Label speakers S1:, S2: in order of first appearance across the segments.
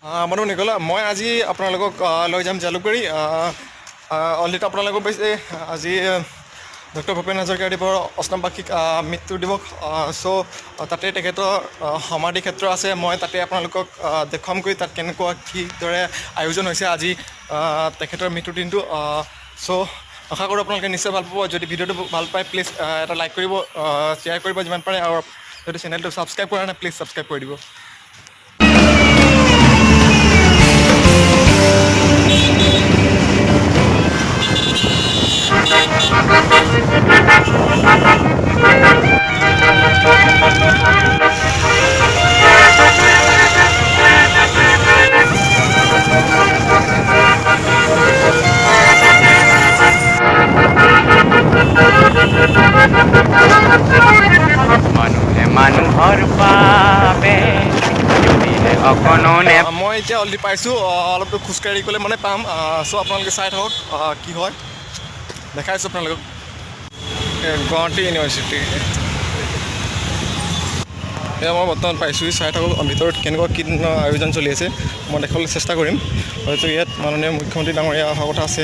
S1: মানুহ নিকলা মই আজি আপোনালোকক লৈ যাম জালুকবাৰী অলৰেডি আপোনালোকক পাইছে আজি ডক্টৰ ভূপেন হাজৰিকাদেৱৰ অষ্টম বাৰ্ষিক মৃত্যু দিৱস চ' তাতে তেখেতৰ সমাধি ক্ষেত্ৰ আছে মই তাতে আপোনালোকক দেখুৱামগৈ তাত কেনেকুৱা কিদৰে আয়োজন হৈছে আজি তেখেতৰ মৃত্যুৰ দিনটো চ' আশা কৰোঁ আপোনালোকে নিশ্চয় ভাল পাব যদি ভিডিঅ'টো ভাল পায় প্লিজ এটা লাইক কৰিব শ্বেয়াৰ কৰিব যিমান পাৰে আৰু যদি চেনেলটো ছাবস্ক্ৰাইব কৰা নাই প্লিজ ছাবস্ক্ৰাইব কৰি দিব মই এতিয়া অলৰেডি পাইছোঁ অলপ খোজকাঢ়ি গ'লে মানে পাম চ' আপোনালোকে চাই থাকক কি হয় দেখাইছোঁ আপোনালোকক গুৱাহাটী ইউনিভাৰ্চিটি এয়া মই বৰ্তমান পাইছোঁ চাই থাকক ভিতৰত কেনেকুৱা কি ধৰণৰ আয়োজন চলি আছে মই দেখাবলৈ চেষ্টা কৰিম হয়তো ইয়াত মাননীয় মুখ্যমন্ত্ৰী ডাঙৰীয়া অহা কথা আছে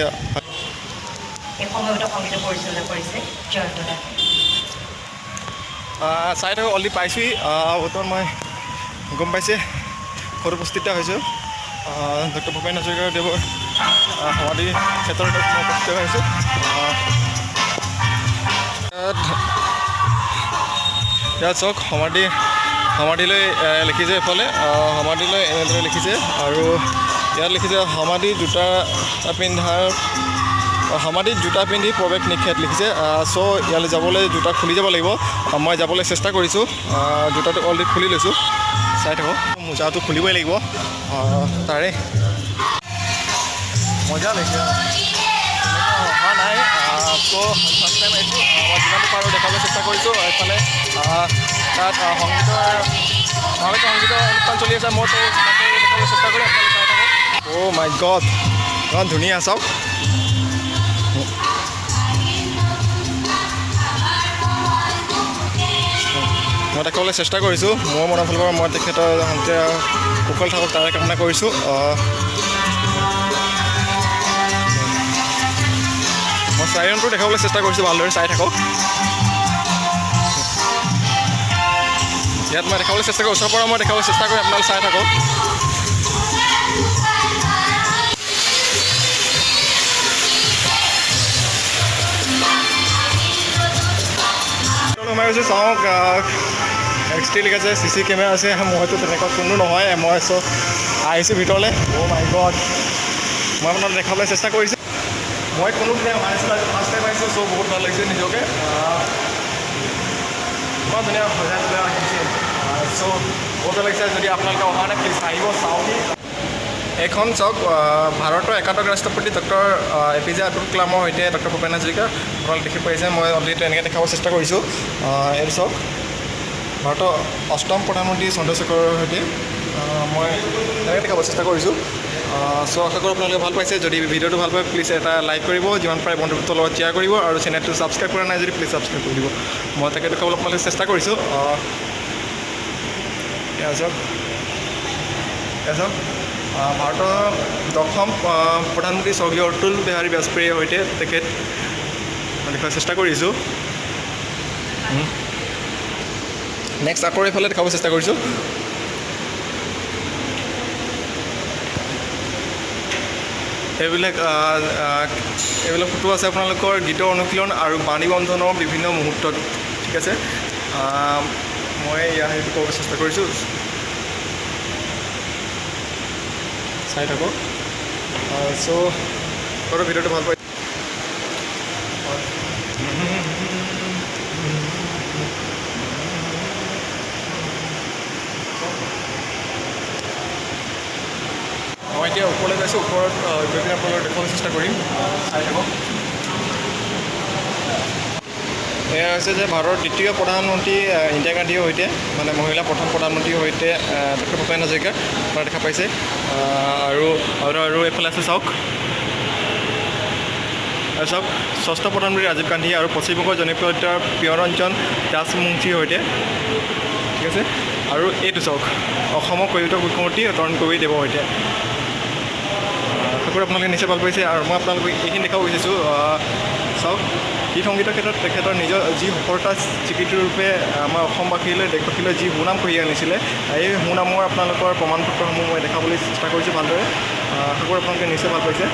S1: চাই থাকক অলৰেডি পাইছোঁহি বৰ্তমান মই গম পাইছে ঘৰত উপস্থিত হৈছোঁ ডক্টৰ ভূপেন হাজৰিকাদেৱৰ সমাধি ক্ষেত্ৰত উপস্থিত হৈছোঁ ইয়াত চাওক সমাধিলৈ লিখিছে এইফালে সমাধিলৈ এনেদৰে লিখিছে আৰু ইয়াত লিখিছে সমাধিত জোতা পিন্ধি প্ৰৱেশ নিষেধ লিখিছে চ' ইয়ালৈ যাবলৈ জোতা খুলি যাব লাগিব মই যাবলৈ চেষ্টা কৰিছোঁ জোতাটো অলৰেডি খুলি লৈছোঁ চাই থাকক মোজাটো খুলিবই লাগিব তাৰে মজা লাগিছে অহা নাই চ' ফাৰ্ষ্ট টাইম আহিছোঁ মই যিমানটো পাৰোঁ দেখাবলৈ চেষ্টা কৰিছোঁ এইফালে তাত সংগীতৰ অনুষ্ঠান চলি আছে মইতো দেখাবলৈ চেষ্টা কৰিম আপোনালোকে চাই থাকক অ' মাই গড ইমান ধুনীয়া চাওক মই দেখাবলৈ চেষ্টা কৰিছোঁ মোৰ মনৰ ফালৰ পৰা মই তেখেতৰ কুশল থাকক তাৰে কামনা কৰিছোঁ মই চাৰিৰণটো দেখাবলৈ চেষ্টা কৰিছোঁ ভালদৰে চাই থাকক ইয়াত মই দেখাবলৈ চেষ্টা কৰোঁ ওচৰৰ পৰা মই দেখাবলৈ চেষ্টা কৰি আপোনালোকে চাই থাকক সোমাই গৈছোঁ চাওক এক্সটি লিখা আছে CC কেমেৰা আছে মইতো তেনেকুৱা কোনো নহয় মই চ' আহিছোঁ ভিতৰলৈ অ' মাই গড মই আপোনাক দেখাবলৈ চেষ্টা কৰিছোঁ মই কোনো ফাৰ্ষ্ট টাইম আহিছোঁ চ' বহুত ভাল লাগিছে নিজকে ইমান ধুনীয়া সজাই আহিছে চ' বহুত ভাল লাগিছে যদি আপোনালোকে অহা নাই প্লিজ আহিব চাওক এইখন চাওক ভাৰতৰ একাদশ ৰাষ্ট্ৰপতি ডক্টৰ APJ আব্দুল কালামৰ সৈতে ডক্টৰ ভূপেন হাজৰিকা আপোনালোকে দেখি পাইছে মই অলৰেডি এনেকৈ দেখাব চেষ্টা কৰিছোঁ এইটো চাওক ভাৰতৰ অষ্টম প্ৰধানমন্ত্ৰী চন্দ্ৰশেখৰৰ সৈতে মই এনেকৈ দেখাব চেষ্টা কৰিছোঁ চ' আশা কৰোঁ আপোনালোকে ভাল পাইছে যদি ভিডিঅ'টো ভাল পায় প্লিজ এটা লাইক কৰিব যিমান পাৰে বন্ধুত্বৰ লগত শ্বেয়াৰ কৰিব আৰু চেনেলটো ছাবস্ক্ৰাইব কৰা নাই যদি প্লিজ ছাবস্ক্ৰাইব কৰি দিব মই তাকে দেখাবলৈ আপোনালোকে চেষ্টা কৰিছোঁ চাওক ভাৰতৰ দশম প্ৰধানমন্ত্ৰী স্বৰ্গীয় অতুল বিহাৰী বাজপেয়ীৰ সৈতে তেখেত দেখুৱাৰ চেষ্টা কৰিছোঁ নেক্সট আকৌ এইফালে দেখাব চেষ্টা কৰিছোঁ এইবিলাক ফটো আছে আপোনালোকৰ গীতৰ অনুশীলন আৰু বাণী বন্ধনৰ বিভিন্ন মুহূৰ্তত ঠিক আছে মই সেইটো ক'ব চেষ্টা কৰিছোঁ চাই থাকক চ' ঘৰৰ ভিডিঅ'টো ভাল পাই মই এতিয়া ওপৰলৈ গৈছোঁ ওপৰত গৈ পিনে আপোনালোকক দেখাবলৈ চেষ্টা কৰিম চাই থাকক এয়া হৈছে যে ভাৰতৰ দ্বিতীয় প্ৰধানমন্ত্ৰী ইন্দিৰা গান্ধীৰ সৈতে মানে মহিলা প্ৰথম প্ৰধানমন্ত্ৰীৰ সৈতে ডক্টৰ ভূপেন হাজৰিকা আপোনাৰ দেখা পাইছে আৰু এইফালে আছে চাওক চাওক ষষ্ঠ প্ৰধানমন্ত্ৰী ৰাজীৱ গান্ধী আৰু পশ্চিমবংগৰ জনপ্ৰিয় প্ৰিয়ৰঞ্জন দাসমুন্সীৰ সৈতে ঠিক আছে আৰু এইটো চাওক অসমৰ কবিতা মুখ্যমন্ত্ৰী তৰুণ গগৈদেৱৰ সৈতে সকলো আপোনালোকে নিশ্চয় ভাল পাইছে। আৰু মই আপোনালোকক এইখিনি দেখাব বিচাৰিছোঁ চাওক গীত সংগীতৰ ক্ষেত্ৰত তেখেতৰ নিজৰ যি সফলতা স্বীকৃতি ৰূপে আমাৰ অসমবাসীলৈ দেশবাসীলৈ যি সুনাম কঢ়িয়াই আনিছিলে এই সুনামৰ আপোনালোকৰ প্ৰমাণপত্ৰসমূহ মই দেখাবলৈ চেষ্টা কৰিছোঁ ভালদৰে। আশা কৰোঁ আপোনালোকে নিশ্চয় ভাল পাইছে।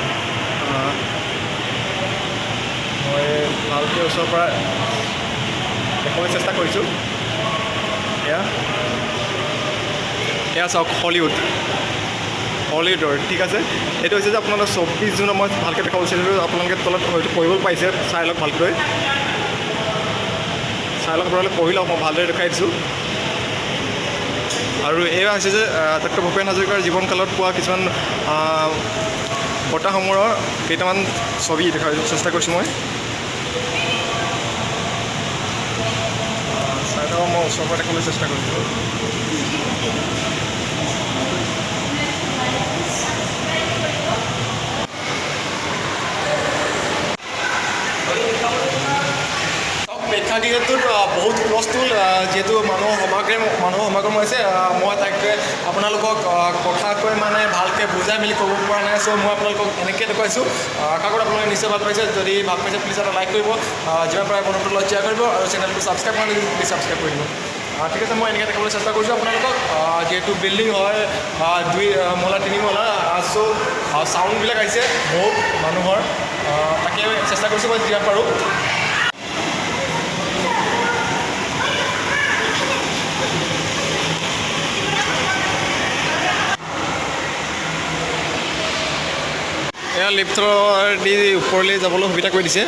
S1: মই ভালকৈ ওচৰৰ পৰা দেখাবলৈ চেষ্টা কৰিছোঁ। এয়া চাওক হলিউডৰ ঠিক আছে। এইটো হৈছে যে আপোনালোকৰ 24 জুনত মই ভালকৈ দেখাব বিচাৰিছোঁ। আপোনালোকে তলত হয়তো পঢ়িব পাইছে, চাই লওক ভালকৈ আপোনালোকে পঢ়ি লওক, মই ভালদৰে দেখাই দিছোঁ। আৰু এয়া হৈছে যে ডক্টৰ ভূপেন হাজৰিকাৰ জীৱনকালত পোৱা কিছুমান বঁটাসমূহৰ কেইটামান ছবি দেখাব চেষ্টা কৰিছোঁ মই। চাই থাকক, মই ওচৰৰ পৰা দেখাবলৈ চেষ্টা কৰিছোঁ। প্ৰেক্ষাগৃহটোত বহুত হুলস্থুল, যিহেতু মানুহৰ সমাগম হৈছে। মই তাকে আপোনালোকক কথা কৈ মানে ভালকৈ বুজাই মেলি ক'ব পৰা নাই। চ' মই আপোনালোকক এনেকৈ দেখুৱাইছোঁ। আশা কৰোঁ আপোনালোকে নিশ্চয় ভাল পাইছে। যদি ভাল পাইছে প্লিজ এটা লাইক কৰিব, যিমান পাৰে বন্ধুত্ব লগত শ্বেয়াৰ কৰিব, আৰু চেনেলটো ছাবস্ক্ৰাইব কৰি প্লিজ ছাবস্ক্ৰাইব কৰি দিব। ঠিক আছে, মই এনেকৈ দেখাবলৈ চেষ্টা কৰিছোঁ আপোনালোকক। যিহেতু বিল্ডিং হয় 2 মহলা 3 মহলা, চ' চাউণ্ডবিলাক আহিছে বহুত মানুহৰ, তাকে চেষ্টা কৰিছোঁ মই যিমান পাৰোঁ। এয়া লিফ্টৰ দি ওপৰলৈ যাবলৈ সুবিধা কৰি দিছে।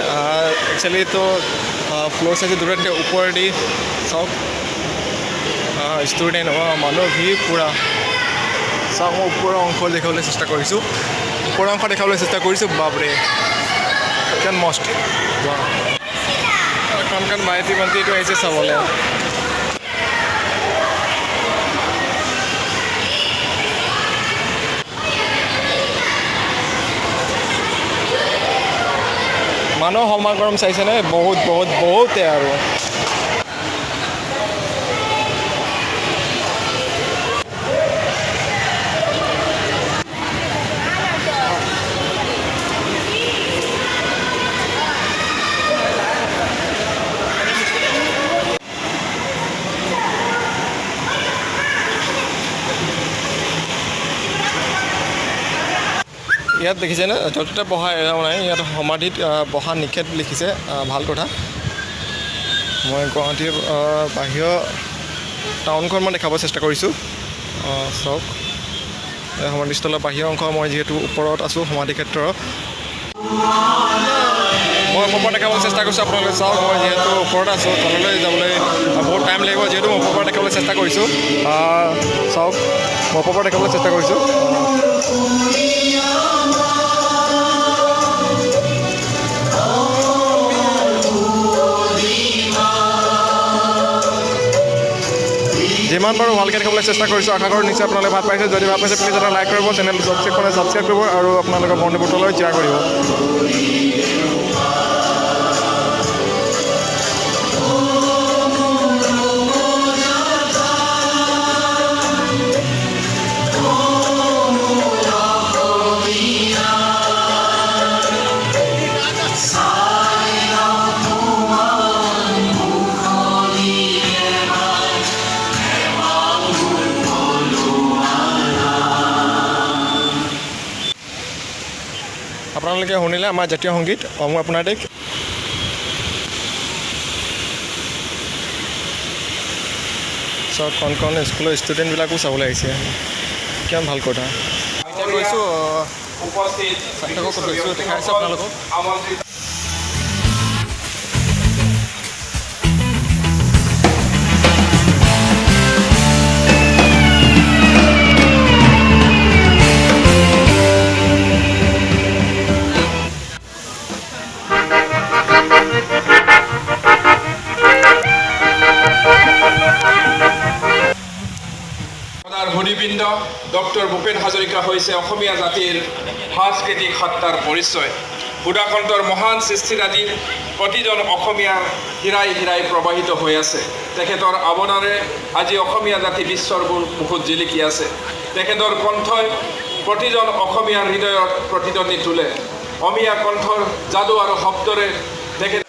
S1: একচুৱেলিটো ফ্ল'ৰ চাইজে দূৰত ওপৰেদি চাওক ষ্টুডেণ্ট মানুহৰ ভিৰ পূৰা। চাওক মই ওপৰৰ অংশ দেখাবলৈ চেষ্টা কৰিছোঁ, বাপৰে কিমান মস্ত কাৰণ মাইতী মান্তিটো আহিছে চাবলৈ। মানুহৰ সমাগম চাইছেনে? বহুতে আৰু ইয়াত দেখিছেনে য'তে বহা এৰাও নাই। ইয়াত সমাধিত বহা নিষেধ লিখিছে, ভাল কথা। মই গুৱাহাটীৰ বাহিৰৰ টাউনখন মই দেখাব চেষ্টা কৰিছোঁ। চাওক সমাধিস্থলৰ বাহিৰৰ অংশ, মই যিহেতু ওপৰত আছোঁ সমাধি ক্ষেত্ৰৰ, মই ওপৰৰ পৰা দেখাবলৈ চেষ্টা কৰিছোঁ। আপোনালোকে চাওক, মই যিহেতু ওপৰত আছোঁ, তললৈ যাবলৈ বহুত টাইম লাগিব, যিহেতু মই ওপৰৰ পৰা দেখাবলৈ চেষ্টা কৰিছোঁ। চাওক মই ওপৰৰ পৰা দেখাবলৈ চেষ্টা কৰিছোঁ। যিমান পাৰোঁ ভালকৈ দেখাবলৈ চেষ্টা কৰিছোঁ। আশা কৰোঁ নিশ্চয় আপোনালোকে ভাল পাইছে। যদি ভাল পাইছে প্লিজ এটা লাইক কৰিব, চেনেলটো ছাবস্ক্ৰাইব কৰিব, আৰু আপোনালোকৰ বন্ধুবৰ্গলৈ শ্বেয়াৰ কৰিব। আপোনালোকে শুনিলে আমাৰ জাতীয় সংগীত অসম আপোনাৰ দেশ। চব কণ স্কুলৰ ষ্টুডেণ্টবিলাকো চাবলৈ আহিছে, কিমান ভাল কথা। এতিয়া গৈছোঁ ছাত্ৰক গৈছোঁ, দেখাইছোঁ আপোনালোকক।
S2: ভূমিপিণ্ড ডক্টৰ ভূপেন হাজৰিকা হৈছে অসমীয়া জাতিৰ সাংস্কৃতিক সত্তাৰ পৰিচয়। সুধাকণ্ঠৰ মহান সৃষ্টিৰাজি প্ৰতিজন অসমীয়াৰ হীৰাই হীৰাই প্ৰবাহিত হৈ আছে। তেখেতৰ অৱদানেৰে আজি অসমীয়া জাতি বিশ্বৰ মুখত জিলিকি আছে। তেখেতৰ কণ্ঠই প্ৰতিজন অসমীয়াৰ হৃদয়ত প্ৰতিধ্বনি তোলে। অসমীয়া কণ্ঠৰ যাদু আৰু শব্দৰে তেখেত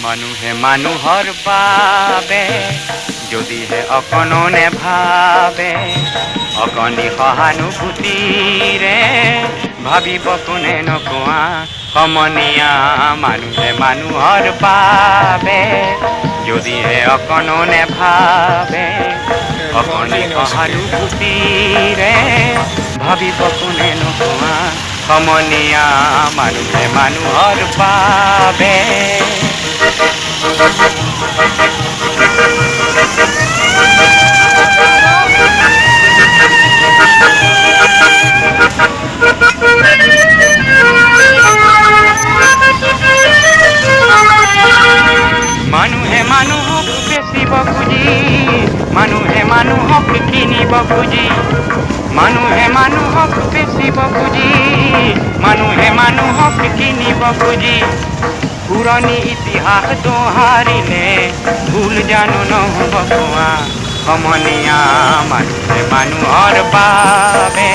S3: মানুহে মানুহৰ বাবে যদিহে অকণো নেভাবে অকণি সহানুভূতিৰে ভাবিব কোনে নকোৱা সমনীয়া। মানুহে মানুহৰ বাবে যদিহে অকণো নেভাবে অকণি সহানুভূতিৰে ভাবিব কোনে নকোৱা সমনীয়া। মানুহে মানুহৰ বাবে মানুহে মানুহক বেচিব খুজি মানুহে মানুহক কিনিব খুজি মানুহে মানুহক বেচিব খুজি মানুহে মানুহক কিনিব খুজি পুৰণি ইতিহাস দোহাৰিলে ভুল জানো নহ'ব কোৱা সমনীয়া। মানুহে মানুহৰ বাবে